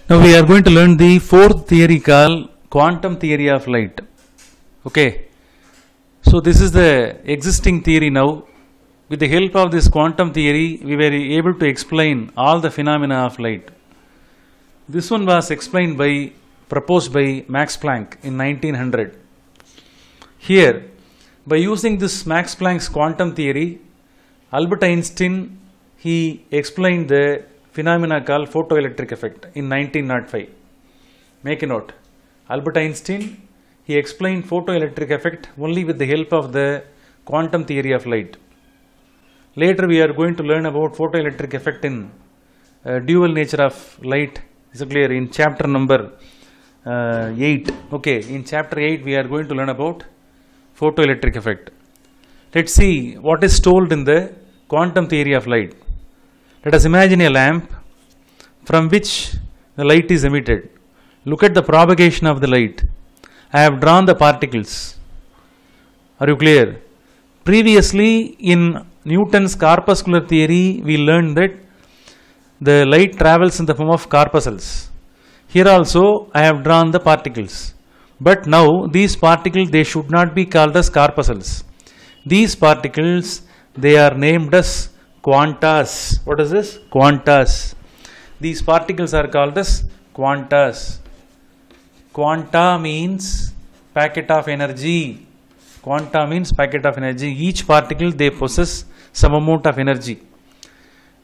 Now we are going to learn the fourth theory called quantum theory of light. Okay. So this is the existing theory now. With the help of this quantum theory, we were able to explain all the phenomena of light. This one was proposed by Max Planck in 1900. Here, by using this Max Planck's quantum theory, Albert Einstein, he explained the phenomena called photoelectric effect in 1905. Make a note. Albert Einstein, he explained photoelectric effect only with the help of the quantum theory of light. Later we are going to learn about photoelectric effect in dual nature of light. Is it clear? In chapter number 8. Okay, in chapter 8 we are going to learn about photoelectric effect. Let's see what is told in the quantum theory of light. Let us imagine a lamp from which the light is emitted. Look at the propagation of the light. I have drawn the particles. Are you clear? Previously in Newton's corpuscular theory, we learned that the light travels in the form of corpuscles. Here also I have drawn the particles. But now these particles, they should not be called as corpuscles. These particles, they are named as quantas. What is this? Quantas. These particles are called as quantas. Quanta means packet of energy. Quanta means packet of energy. Each particle, they possess some amount of energy.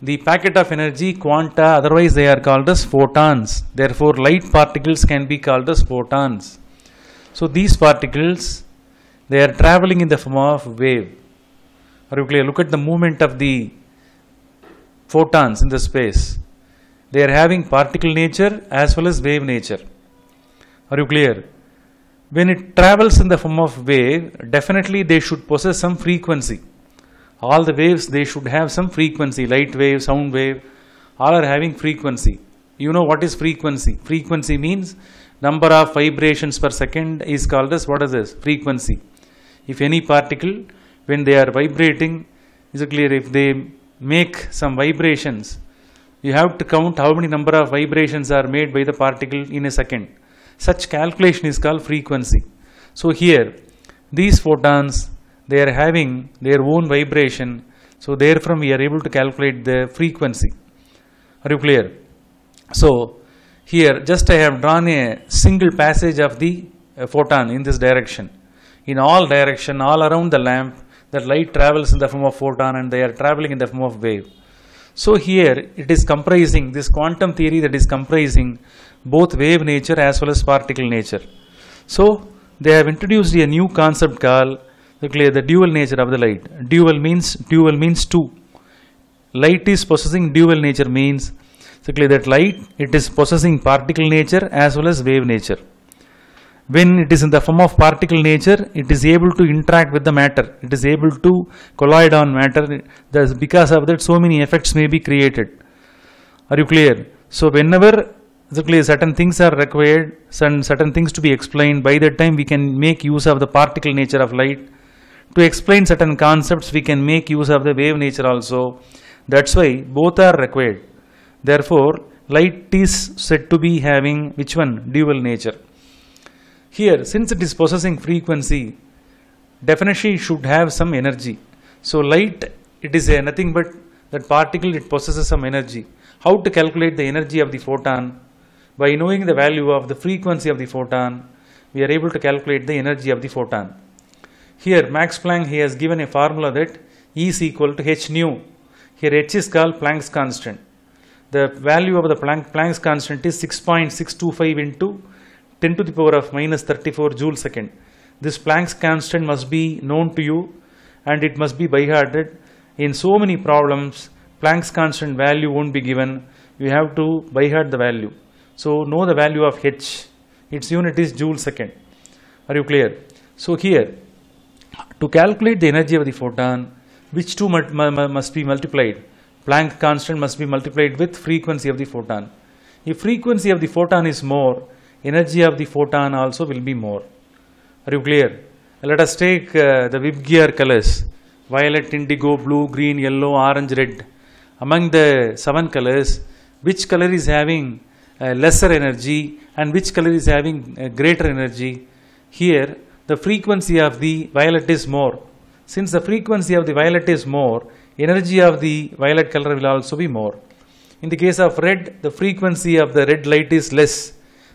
The packet of energy, quanta, otherwise they are called as photons. Therefore, light particles can be called as photons. So these particles, they are traveling in the form of wave. Are you clear? Look at the movement of the photons in the space. They are having particle nature as well as wave nature. Are you clear? When it travels in the form of wave, definitely they should possess some frequency. All the waves, they should have some frequency. Light wave, sound wave, all are having frequency. You know what is frequency? Frequency means number of vibrations per second is called as, what is this? Frequency. If any particle, when they are vibrating, is it clear? If they make some vibrations, you have to count how many number of vibrations are made by the particle in a second. Such calculation is called frequency. So here, these photons, they are having their own vibration. So therefrom we are able to calculate the frequency. Are you clear? So here just I have drawn a single passage of the photon in this direction. In all direction, all around the lamp, that light travels in the form of photon and they are traveling in the form of wave. So here it is comprising this quantum theory, that is comprising both wave nature as well as particle nature. So they have introduced a new concept called the dual nature of the light. Dual means two. Light is possessing dual nature means that light, it is possessing particle nature as well as wave nature. When it is in the form of particle nature, it is able to interact with the matter. It is able to collide on matter. Thus, because of that, so many effects may be created. Are you clear? So whenever certain things are required, certain things to be explained, by that time we can make use of the particle nature of light. To explain certain concepts, we can make use of the wave nature also. That's why both are required. Therefore, light is said to be having which one? Dual nature. Here, since it is possessing frequency, definitely it should have some energy. So light, it is nothing but that particle, it possesses some energy. How to calculate the energy of the photon? By knowing the value of the frequency of the photon, we are able to calculate the energy of the photon. Here Max Planck, he has given a formula that E is equal to h nu. Here h is called Planck's constant. The value of the Planck's constant is 6.625 into 10 to the power of minus 34 joule second. This Planck's constant must be known to you and it must be by hearted. In so many problems, Planck's constant value won't be given. You have to by heart the value. So know the value of h. Its unit is joule second. Are you clear? So here, to calculate the energy of the photon, which two must be multiplied? Planck constant must be multiplied with frequency of the photon. If frequency of the photon is more, energy of the photon also will be more. Are you clear? Let us take the Vibgyor colors: violet, indigo, blue, green, yellow, orange, red. Among the 7 colors, which color is having lesser energy and which color is having greater energy. Here the frequency of the violet is more. Since the frequency of the violet is more, energy of the violet color will also be more. In the case of red, the frequency of the red light is less.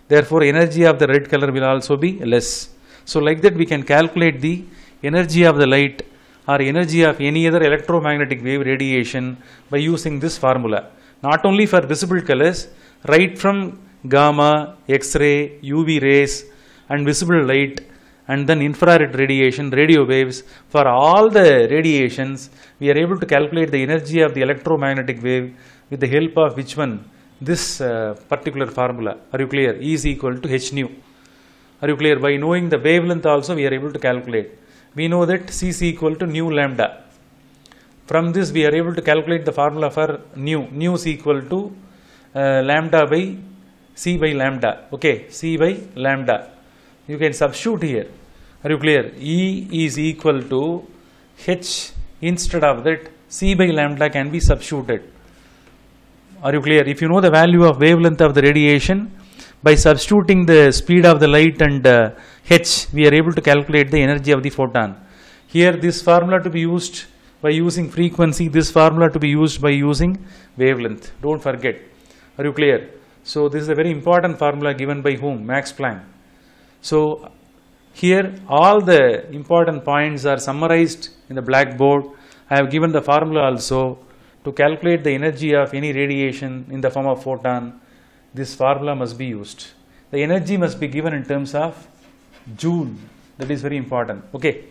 Therefore, energy of the red color will also be less. So like that we can calculate the energy of the light or energy of any other electromagnetic wave radiation by using this formula. Not only for visible colors, right from gamma, X-ray, UV rays and visible light and then infrared radiation, radio waves, for all the radiations we are able to calculate the energy of the electromagnetic wave with the help of which one? This particular formula. Are you clear? E is equal to h nu. Are you clear? By knowing the wavelength also we are able to calculate. We know that C is equal to nu lambda. From this we are able to calculate the formula for nu. Nu is equal to lambda by C by lambda. Okay, C by lambda. You can substitute here. Are you clear? E is equal to h, instead of that C by lambda can be substituted. Are you clear? If you know the value of wavelength of the radiation, by substituting the speed of the light and h, we are able to calculate the energy of the photon. Here this formula to be used by using frequency, this formula to be used by using wavelength. Don't forget. Are you clear? So this is a very important formula given by whom? Max Planck. So here all the important points are summarized in the blackboard. I have given the formula also to calculate the energy of any radiation in the form of photon. This formula must be used. The energy must be given in terms of joule. That is very important. Okay.